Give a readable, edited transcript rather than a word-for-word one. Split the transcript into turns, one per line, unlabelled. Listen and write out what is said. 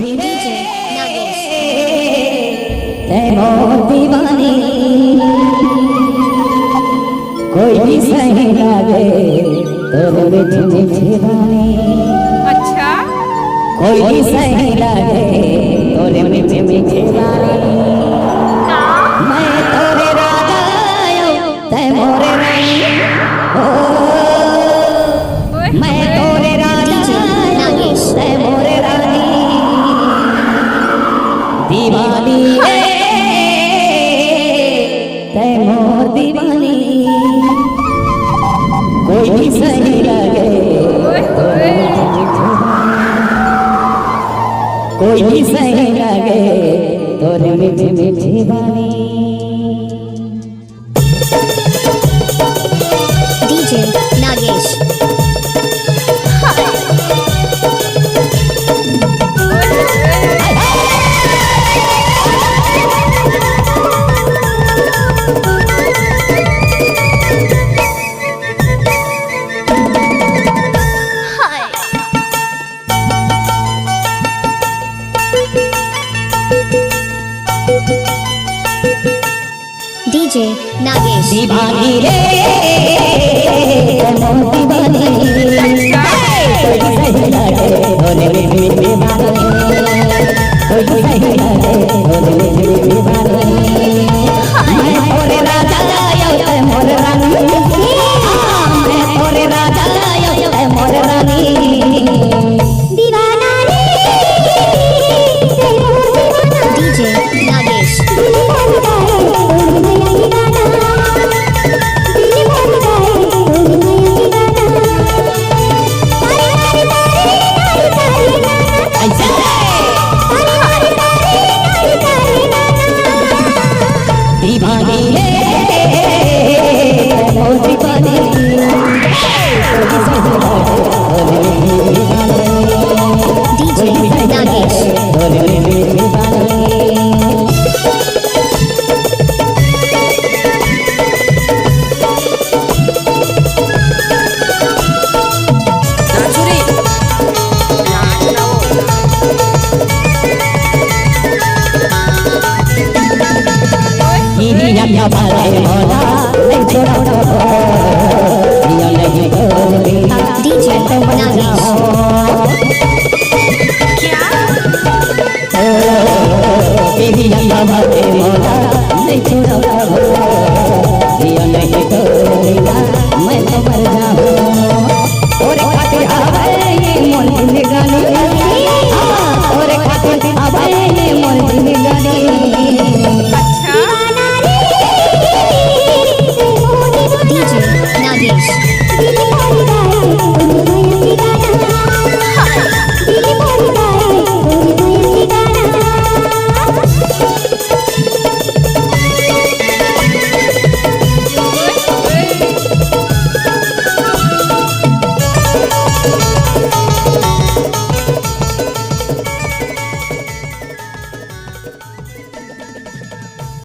DJ Nagesh
तेमो दीवानी कोई सही लागे तोरे मीठी मीठी बानी।
अच्छा
कोई सही लागे तोरे मीठी मीठी बानी। मैं तोरे राजा ते मोरे रानी ओ मैं तोरे राजा
नागेश
ते मोरे रानी दीवानी ते मोर दीवानी कोई भी सही लगे कोई भी सही लगे तोरे मीठी मीठी बानी।
डीजे नागेश डीजे नागेश
दीवानी रे मोर दीवानी कोई सही लगे तोरे मीठी मीठी बानी। कोई सही लगे तोरे मीठी मीठी बानी। मैं तोरे राजा ते मोर रानी मैं तोरे राजा ते मोर रानी दीवाना रे
डीजे नागेश
दीवानी मोर दीवानी
डीजे नागेश
या बारे मोला नहीं छोड़ा